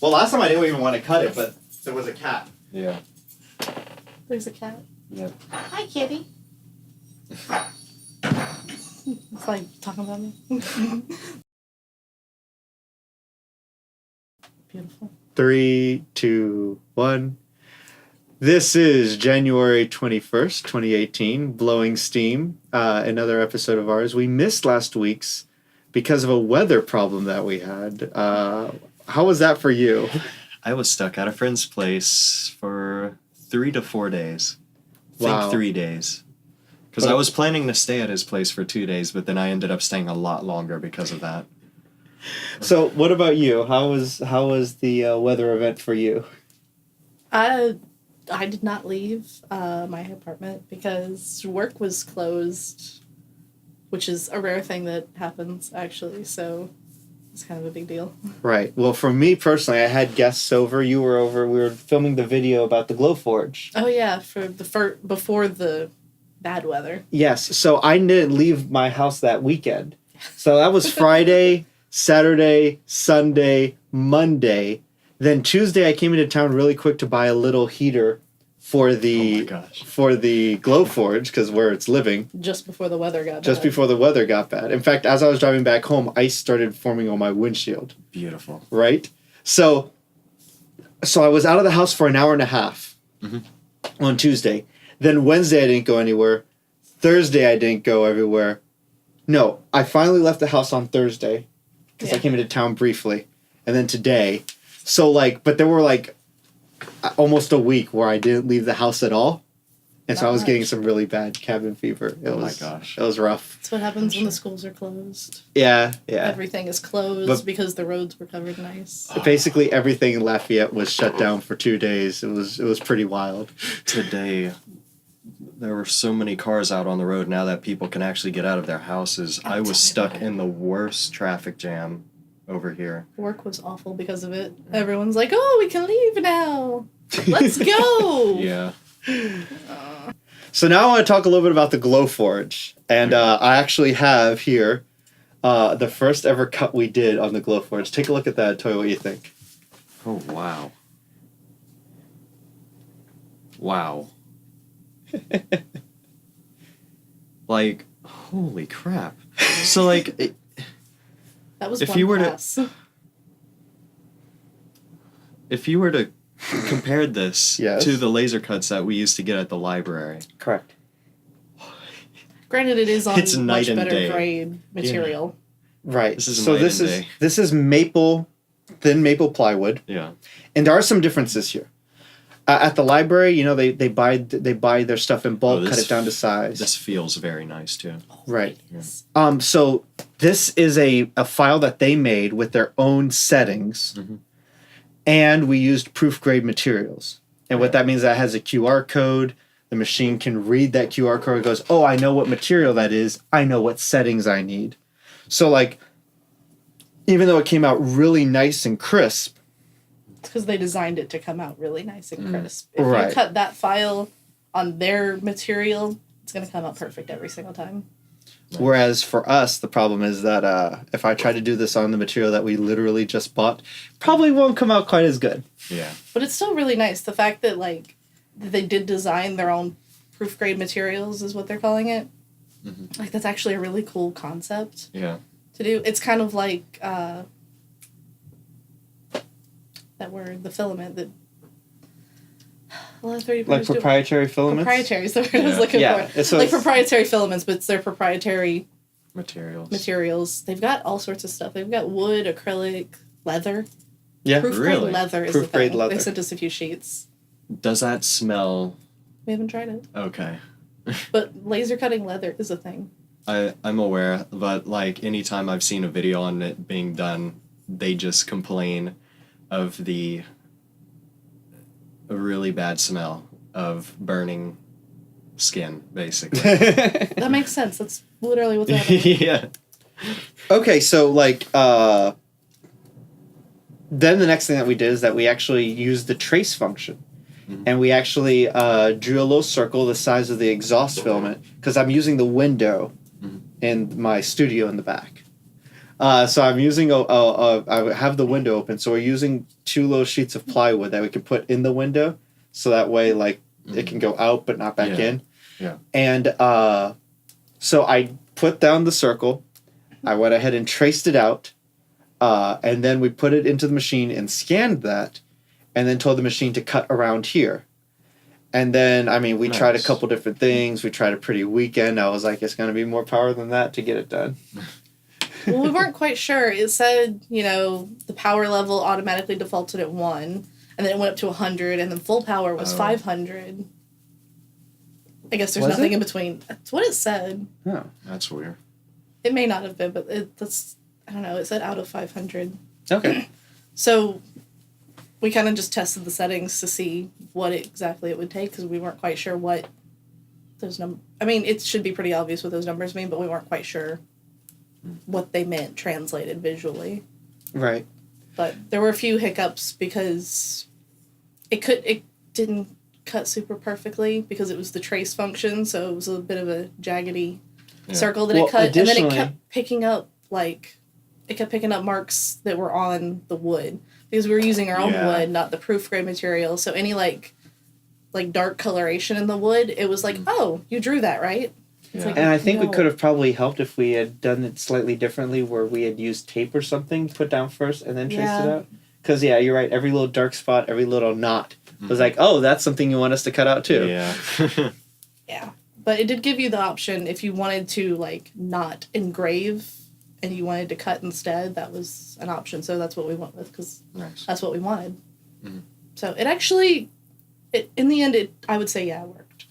Well, last time I didn't even want to cut it, but there was a cat. Yeah. There's a cat. Yep. Hi, kitty. It's like talking about me. Beautiful. 3, 2, 1. This is January 21st, 2018, Blowing Steam, another episode of ours. We missed last week's because of a weather problem that we had. How was that for you? I was stuck at a friend's place for 3 to 4 days. Wow. Think 3 days. Because I was planning to stay at his place for 2 days, but then I ended up staying a lot longer because of that. So, what about you? How was the weather event for you? I did not leave my apartment because work was closed, which is a rare thing that happens, actually, so it's kind of a big deal. Right. Well, for me personally, I had guests over. You were over. We were filming the video about the Glowforge. Oh, yeah, before the bad weather. Yes. So, I didn't leave my house that weekend. So, that was Friday, Saturday, Sunday, Monday. Then Tuesday, I came into town really quick to buy a little heater for the Glowforge, because where it's living. Just before the weather got bad. Just before the weather got bad. In fact, as I was driving back home, ice started forming on my windshield. Beautiful. Right? So I was out of the house for an hour and a half on Tuesday. Then Wednesday, I didn't go anywhere. Thursday, I didn't go everywhere. No, I finally left the house on Thursday because I came into town briefly. And then today. So, but there were, almost a week where I didn't leave the house at all. And so I was getting some really bad cabin fever. Oh my gosh. It was rough. That's what happens when the schools are closed. Yeah. Everything is closed because the roads were covered in ice. Basically, everything in Lafayette was shut down for 2 days. It was pretty wild. Today, there were so many cars out on the road now that people can actually get out of their houses. I was stuck in the worst traffic jam over here. Work was awful because of it. Everyone's like, oh, we can leave now. Let's go. Yeah. So now I want to talk a little bit about the Glowforge. And I actually have here the first ever cut we did on the Glowforge. Take a look at that. Tell me what you think. Oh, wow. Wow. Holy crap. So, that was if one you were pass. If you were to compare this Yes. to the laser cuts that we used to get at the library. Correct. Granted, it is on It's night much and better day. grade material. Right. This is so night this and is day. this is thin maple plywood. Yeah. And there are some differences here. At the library, they buy their stuff in bulk, cut it down to size. This feels very nice, too. Right. Yeah. So this is a file that they made with their own settings, and we used proof grade materials. And what that means, that has a QR code. The machine can read that QR code and goes, oh, I know what material that is. I know what settings I need. So even though it came out really nice and crisp, It's because they designed it to come out really nice and crisp. If Right. you cut that file on their material, it's going to come out perfect every single time. whereas for us, the problem is that if I try to do this on the material that we literally just bought, probably won't come out quite as good. Yeah. But it's still really nice. The fact that, they did design their own proof grade materials is what they're calling it. That's actually a really cool concept Yeah. to do. It's kind of like that word, the filament that a lot of 3D printers do. Proprietary filaments? Proprietary is the word I was looking Yeah. for. So it's proprietary filaments, but it's their proprietary Materials. They've got all sorts of stuff. They've got wood, acrylic, leather. Yeah. Proof really? grade leather is Proof the thing. grade leather. They sent us a few sheets. Does that smell... We haven't tried it. Okay. But laser cutting leather is a thing. I'm aware, but anytime I've seen a video on it being done, they just complain of a really bad smell of burning skin, basically. That makes sense. That's literally what's happening. Yeah. Okay, so then the next thing that we did is that we actually used the trace function. And we actually drew a little circle the size of the exhaust filament because I'm using the window in my studio in the back. So I'm using I have the window open, so we're using 2 little sheets of plywood that we can put in the window, so that way like it can go out but not back in. Yeah. And so I put down the circle. I went ahead and traced it out, and then we put it into the machine and scanned that, and then told the machine to cut around here. And then, I mean, we tried a couple different things. We tried a pretty weekend. I was like, it's going to be more power than that to get it done. Well, we weren't quite sure. It said, the power level automatically defaulted at 1, and then it went up to 100, and then full power was 500. I guess there's nothing in between. That's what it said. Oh. That's weird. It may not have been, but that's, I don't know, it said out of 500. Okay. So we kind of just tested the settings to see what exactly it would take, because we weren't quite sure what those numbers... I mean, it should be pretty obvious what those numbers mean, but we weren't quite sure what they meant translated visually. Right. But there were a few hiccups because it didn't cut super perfectly because it was the trace function, so it was a bit of a jaggedy circle that it cut, and then it kept picking up marks that were on the wood because we were using our own wood, not the proof grade material. So any like dark coloration in the wood, it was like, oh, you drew that, right? Yeah. And I think we could have probably helped if we had done it slightly differently, where we had used tape or something put down first and then traced it out. Because, you're right. Every little dark spot, every little knot was like, oh, that's something you want us to cut out too. Yeah. Yeah. But it did give you the option if you wanted to, not engrave and you wanted to cut instead, that was an option. So that's what we went with because that's what we wanted. Mm-hmm. So it actually, in the end, I would say, it worked.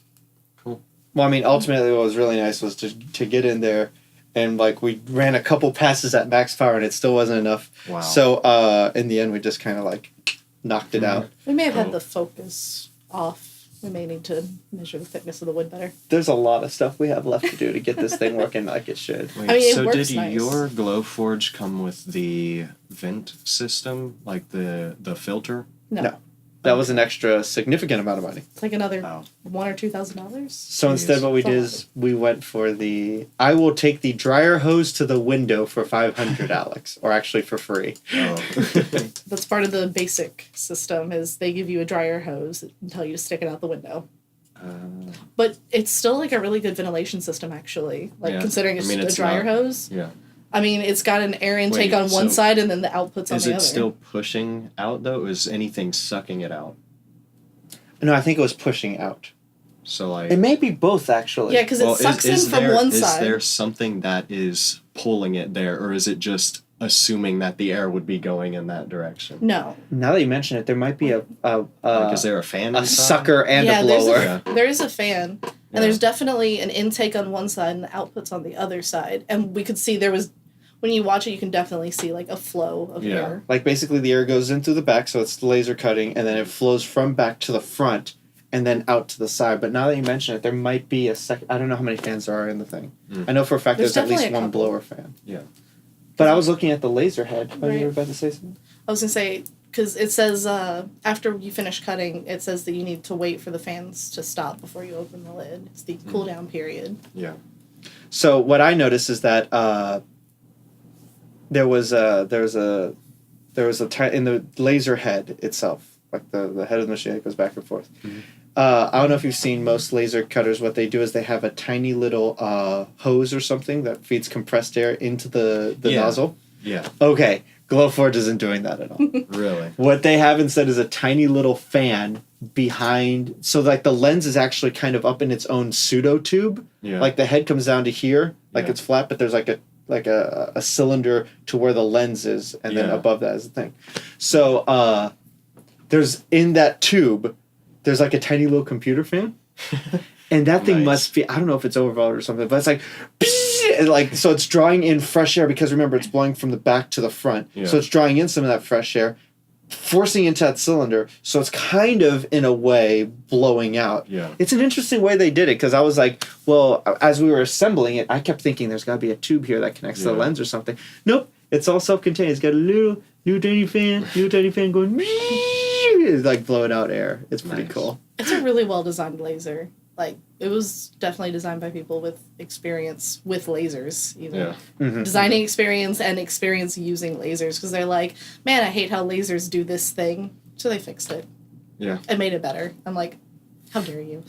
Cool. Well, I mean, ultimately what was really nice was to get in there and, we ran a couple passes at max power and it still wasn't enough. Wow. So, in the end, we just kind of, knocked it out. We may have had the focus off. We may need to measure the thickness of the wood better. There's a lot of stuff we have left to do to get this thing working like it should. Wait, I mean, it so works did nice. your Glowforge come with the vent system, like the filter? No. That was an extra significant amount of money. It's like another $1,000 or $2,000. So instead what we did is we went for I will take the dryer hose to the window for $500, Alex. Or actually for free. Oh. That's part of the basic system is they give you a dryer hose and tell you to stick it out the window. But it's still a really good ventilation system actually. Considering it's a dryer hose. Yeah. I mean, it's got an air intake on one side and then the output's on the other. Is it still pushing out, though? Or is anything sucking it out? No, I think it was pushing out. So, It may be both, actually. Yeah, because it sucks in from one side. Is there something that is pulling it there, or is it just assuming that the air would be going in that direction? No. Now that you mention it, there might be is there a fan inside? sucker and a blower. There is a fan. And there's definitely an intake on one side and the output's on the other side. And we could see when you watch it, you can definitely see a flow of air. Basically the air goes in through the back, so it's laser cutting, and then it flows from back to the front and then out to the side. But now that you mention it, there might be a second. I don't know how many fans there are in the thing. I know for a fact there's at least one blower fan. Yeah. But I was looking at the laser head. Oh, you were about to say something? I was going to say, because it says after you finish cutting, it says that you need to wait for the fans to stop before you open the lid. It's the cool down period. Yeah. So what I noticed is that there was in the laser head itself, the head of the machine that goes back and forth. Mm-hmm. I don't know if you've seen most laser cutters. What they do is they have a tiny little hose or something that feeds compressed air into the nozzle. Yeah. Okay, Glowforge isn't doing that at all. Really? What they have instead is a tiny little fan behind, so the lens is actually kind of up in its own pseudo tube. Yeah. The head comes down to here, it's flat, but there's a cylinder to where the lens is, and then above that is the thing. So there's in that tube, there's a tiny little computer fan, and that thing must be, I don't know if it's overvolted or something, but it's so it's drawing in fresh air because remember it's blowing from the back to the front, so it's drawing in some of that fresh air, forcing into that cylinder, so it's kind of in a way blowing out. Yeah, it's an interesting way they did it because I was like, well, as we were assembling it, I kept thinking there's got to be a tube here that connects to the lens or something. Nope, it's all self-contained. It's got a little tiny fan going. It's blowing out air. It's pretty cool. It's a really well designed laser. Like, it was definitely designed by people with experience with lasers, even. Yeah. Designing experience and experience using lasers, because they're like, man, I hate how lasers do this thing. So they fixed it. Yeah. And made it better. I'm like, how dare you?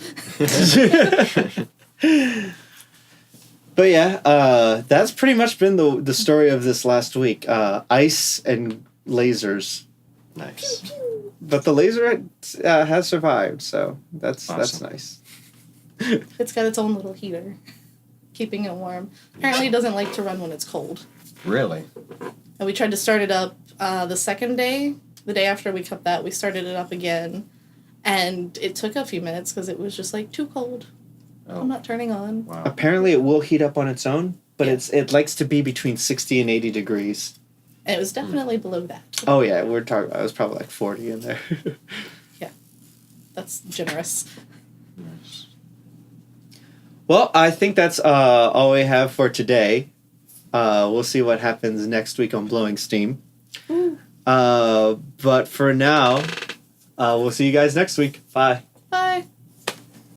But yeah, that's pretty much been the story of this last week. Ice and lasers. Nice. But the laser has survived, so that's Awesome. nice. It's got its own little heater, keeping it warm. Apparently it doesn't like to run when it's cold. Really? And we tried to start it up the second day. The day after we cut that, we started it up again. And it took a few minutes because it was just like too cold. Oh. I'm not turning on. Wow. Apparently it will heat up on its own, but Yeah. it likes to be between 60 and 80 degrees. And it was definitely below that. Oh yeah, we're talking about it was probably like 40 in there. That's generous. Nice. Well, I think that's all we have for today. We'll see what happens next week on Blowing Steam. Ooh. But for now, we'll see you guys next week. Bye.